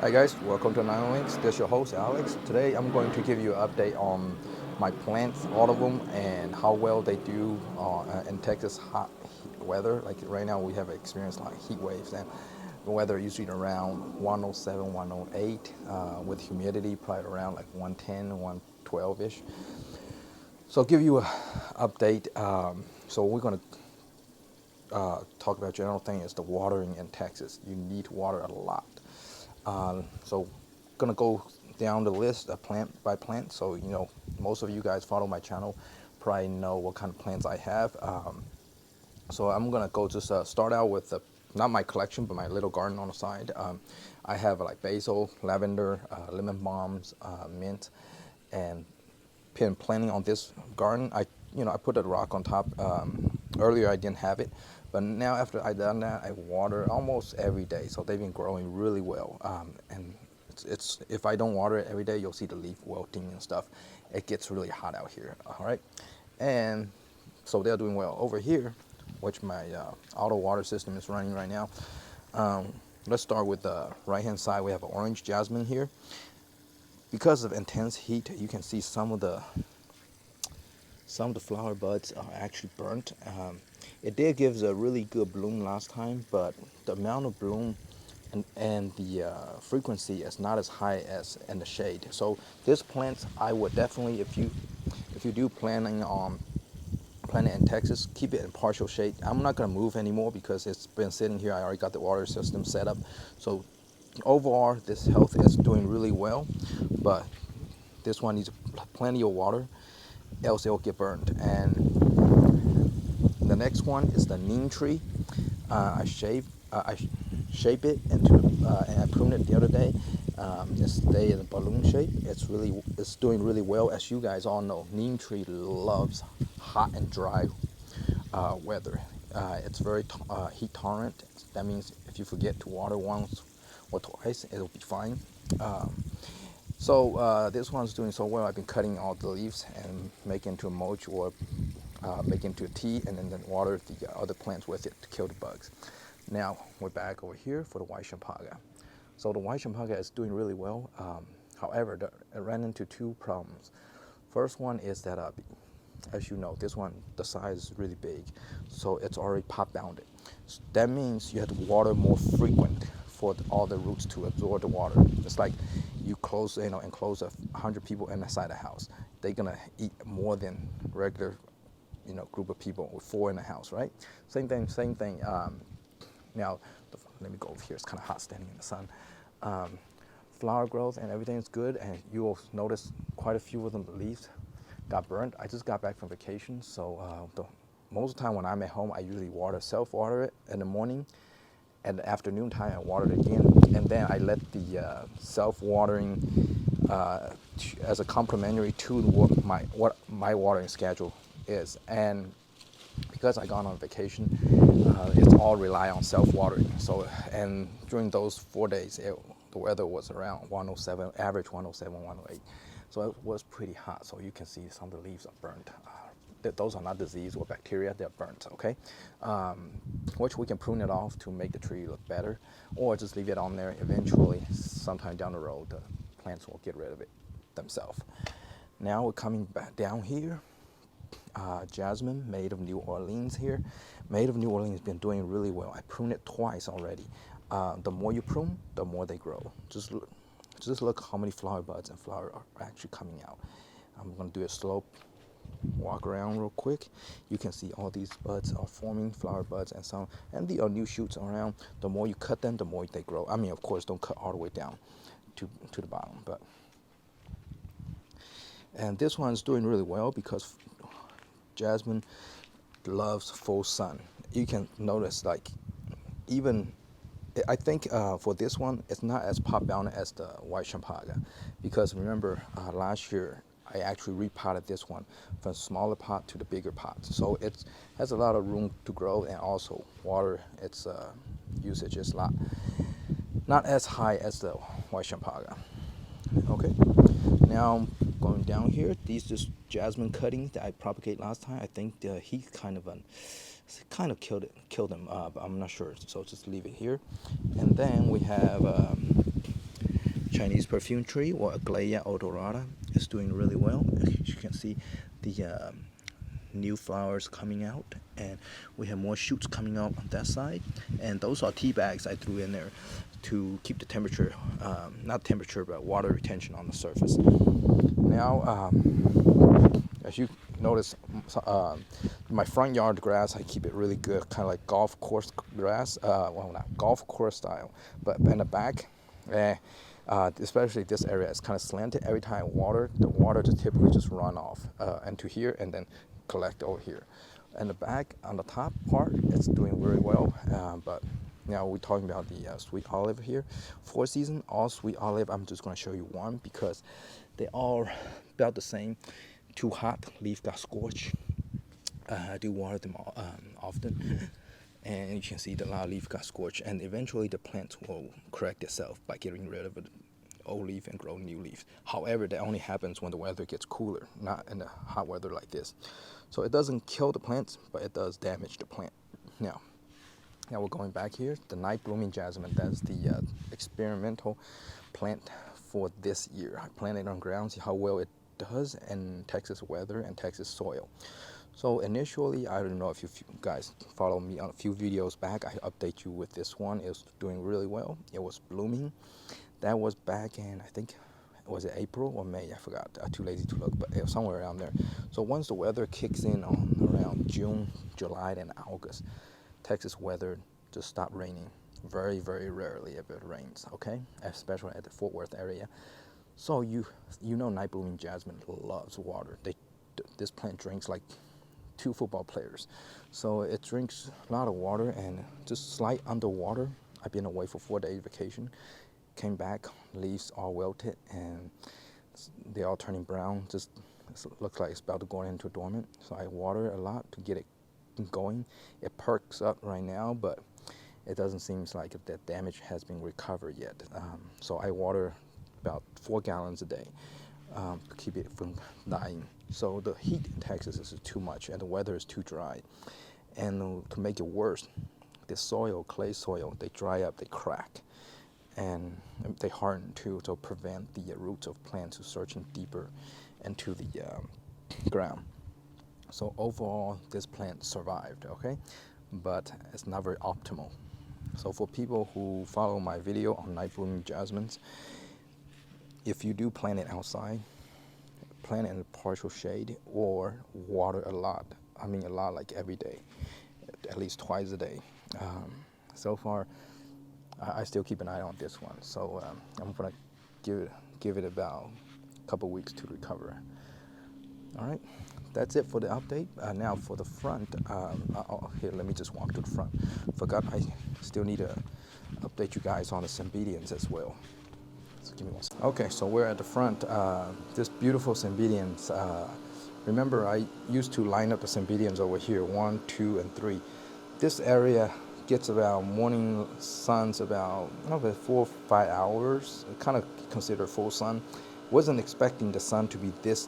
Hi guys, welcome to Nine Links. This is your host Alex. Today I'm going to give you an update on my plants, all of them, and how well they do in Texas hot weather. Like right now we have experienced like heat waves and the weather usually around 107, 108 with humidity probably around like 110, 112-ish. So I'll give you an update. So we're going to talk about general thing is the watering in Texas. You need to water a lot. So gonna go down the list plant by plant. So most of you guys follow my channel, probably know what kind of plants I have. So I'm gonna go just start out with not my collection, but my little garden on the side. I have like basil, lavender, lemon balms, mint, and been planning on this garden. I put a rock on top. Earlier I didn't have it, but now after I done that, I water almost every day. So they've been growing really well. And it's if I don't water it every day, you'll see the leaf wilting and stuff. It gets really hot out here. All right, and so they're doing well over here, which my auto water system is running right now. Let's start with the right hand side. We have an orange jasmine here. Because of intense heat, you can see some of the flower buds are actually burnt. It did give a really good bloom last time, but the amount of bloom and the frequency is not as high as in the shade. So this plant, I would definitely, if you do planning on planting in Texas, keep it in partial shade. I'm not gonna move anymore because it's been sitting here. I already got the water system set up. So overall, this health is doing really well, but this one needs plenty of water, else it'll get burned. And the next one is the neem tree. I shape it into, and I pruned it the other day. It's stay in a balloon shape. It's doing really well. As you guys all know, neem tree loves hot and dry weather. It's very heat tolerant. That means if you forget to water once or twice, it'll be fine. Um, so this one's doing so well. I've been cutting all the leaves and making into a mulch or making into a tea, and then water the other plants with it to kill the bugs. Now we're back over here for the white champaga. So the white champaga is doing really well. However, I ran into two problems. First one is that, as you know, this one, the size is really big, so it's already pot bounded. So that means you have to water more frequent for all the roots to absorb the water. It's like you enclose 100 people inside a house. They're gonna eat more than regular, group of people with four in the house, right? Same thing. Now, let me go over here. It's kind of hot standing in the sun. Um, Flower growth and everything is good, and you will notice quite a few of the leaves got burnt. I just got back from vacation, so most of the time when I'm at home, I usually self-water it in the morning, and the afternoon time I water it again, and then I let the self-watering as a complementary to what my watering schedule is. And because I gone on vacation, it's all rely on self-watering. So, and during those 4 days, the weather was around 107, average 107, 108. So it was pretty hot. So you can see some of the leaves are burnt. Those are not disease or bacteria, they're burnt, okay? Which we can prune it off to make the tree look better, or just leave it on there. Eventually, sometime down the road, the plants will get rid of it themselves. Now we're coming back down here. Jasmine, made of New Orleans here. Made of New Orleans has been doing really well. I pruned it twice already. The more you prune, the more they grow. Just look how many flower buds and flowers are actually coming out. I'm gonna do a slow walk around real quick. You can see all these buds are forming, flower buds and the new shoots around. The more you cut them, the more they grow. I mean, of course, don't cut all the way down to the bottom, and this one's doing really well because jasmine loves full sun. You can notice, like, even I think for this one, it's not as pot bound as the white champaga, because remember last year I actually repotted this one from smaller pot to the bigger pot, so it has a lot of room to grow, and also water. Its usage is not as high as the white champaga. Okay, now going down here, these just jasmine cuttings that I propagate last time. I think the heat kind of killed them, but I'm not sure. So just leave it here. And then we have Chinese perfume tree, or Aglaia odorata, is doing really well. As you can see, the new flowers coming out, and we have more shoots coming out on that side. And those are tea bags I threw in there to keep the temperature, not temperature, but water retention on the surface. Now, as you notice, my front yard grass, I keep it really good, kind of like golf course grass. Well, not golf course style, but in the back, especially this area, it's kind of slanted. Every time I water, the water just typically just run off into here and then collect over here. And the back, on the top part, it's doing very well. But now we're talking about the sweet olive here. 4-season, all sweet olive. I'm just going to show you one because they all about the same. Too hot, leaf got scorched. I do water them often, and you can see the leaf got scorched, and eventually the plant will correct itself by getting rid of the old leaf and grow new leaves. However, that only happens when the weather gets cooler, not in the hot weather like this. So it doesn't kill the plants, but it does damage the plant. Now we're going back here. The night blooming jasmine, that's the experimental plant for this year. I planted it on ground, see how well it does in Texas weather and Texas soil. So initially, I don't know if you guys follow me on a few videos back, I update you with this one. It was doing really well. It was blooming. That was back in, I think, was it April or May? I forgot. I'm too lazy to look, but it was somewhere around there. So once the weather kicks in on around June, July, and August, Texas weather just stopped raining. Very, very rarely if it rains, okay? Especially at the Fort Worth area. So you know night blooming jasmine loves water. This plant drinks like 2 football players. So it drinks a lot of water and just slight underwater. I've been away for 4 days vacation. Came back, leaves all wilted and they're all turning brown. Just looks like it's about to go into dormant. So I water a lot to get it going. It perks up right now, but it doesn't seem like that damage has been recovered yet. So I water about 4 gallons a day to keep it from dying. So the heat in Texas is too much and the weather is too dry. And to make it worse, the soil, clay soil, they dry up, they crack, and they harden too to prevent the roots of plants from searching deeper into the ground. So overall, this plant survived, okay? But it's not very optimal. So for people who follow my video on night blooming jasmines, if you do plant it outside, plant it in partial shade or water a lot. I mean a lot, like every day, at least twice a day. So far, I still keep an eye on this one. So I'm gonna give it about a couple weeks to recover. All right, that's it for the update. Now for the front, here, let me just walk to the front. Forgot I still need to update you guys on the cymbidiums as well. So give me one second. Okay, so we're at the front. This beautiful cymbidiums. Remember, I used to line up the cymbidiums over here, 1, 2, and 3. This area gets about morning suns about 4 or 5 hours. Kind of considered full sun. Wasn't expecting the sun to be this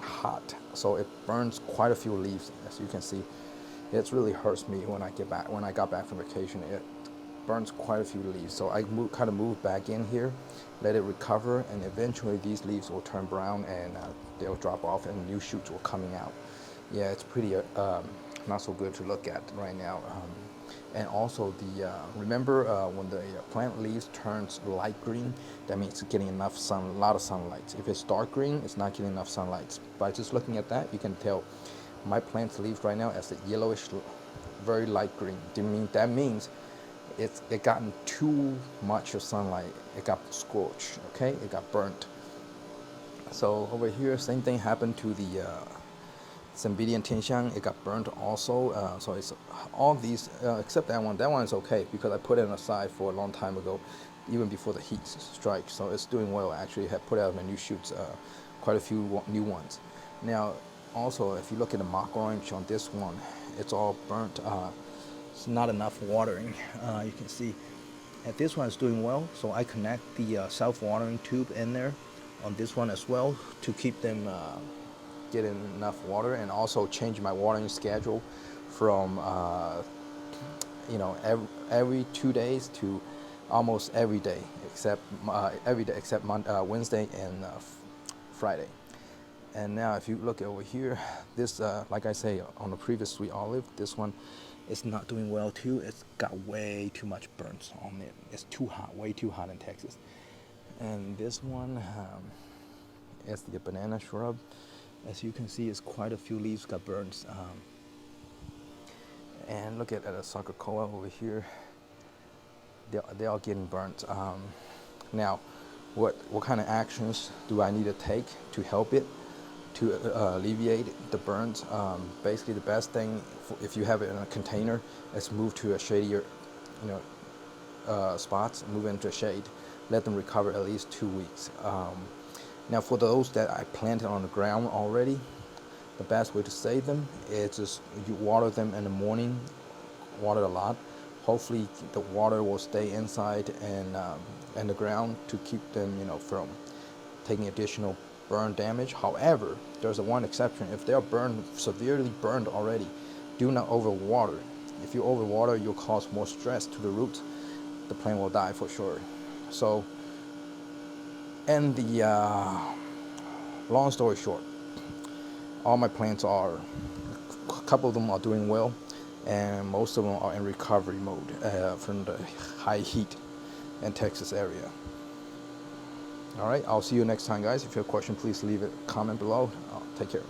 hot, so it burns quite a few leaves. As you can see, it really hurts me when I get back. When I got back from vacation, it burns quite a few leaves. So I kind of moved back in here, let it recover, and eventually these leaves will turn brown and they'll drop off and new shoots will coming out. Yeah, it's pretty not so good to look at right now. And also remember when the plant leaves turns light green, that means it's getting enough sun, a lot of sunlight. If it's dark green, it's not getting enough sunlight. By just looking at that, you can tell my plant's leaves right now as a yellowish, very light green. That means it gotten too much of sunlight. It got scorched, okay? It got burnt. So over here, same thing happened to the Cymbidium tianxiang. It got burnt also. So it's all these, except that one. That one is okay because I put it aside for a long time ago, even before the heat strike. So it's doing well. Actually, I have put out my new shoots, quite a few new ones. Now, also, if you look at the mock orange on this one, it's all burnt. It's not enough watering. You can see that this one is doing well. So I connect the self-watering tube in there on this one as well to keep them getting enough water, and also change my watering schedule from every 2 days to almost every day except Wednesday and Friday. And now if you look over here, this like I say on the previous sweet olive, this one is not doing well too. It's got way too much burns on it. It's too hot, way too hot in Texas. And this one is the banana shrub. As you can see, it's quite a few leaves got burns. And look at the sarcocoa over here. They're all getting burnt. Now, what kind of actions do I need to take to help it, to alleviate the burns? Basically, the best thing, if you have it in a container, is move to a shadier, spots. Move into a shade. Let them recover at least 2 weeks. Now, for those that I planted on the ground already, the best way to save them is just you water them in the morning, water a lot. Hopefully the water will stay inside and the ground to keep them, from taking additional burn damage. However, there's one exception. If they are severely burned already, do not overwater. If you overwater, you'll cause more stress to the roots. The plant will die for sure. So, and the long story short, all my plants a couple of them are doing well, and most of them are in recovery mode from the high heat in Texas area. All right, I'll see you next time, guys. If you have a question, please leave a comment below. Take care.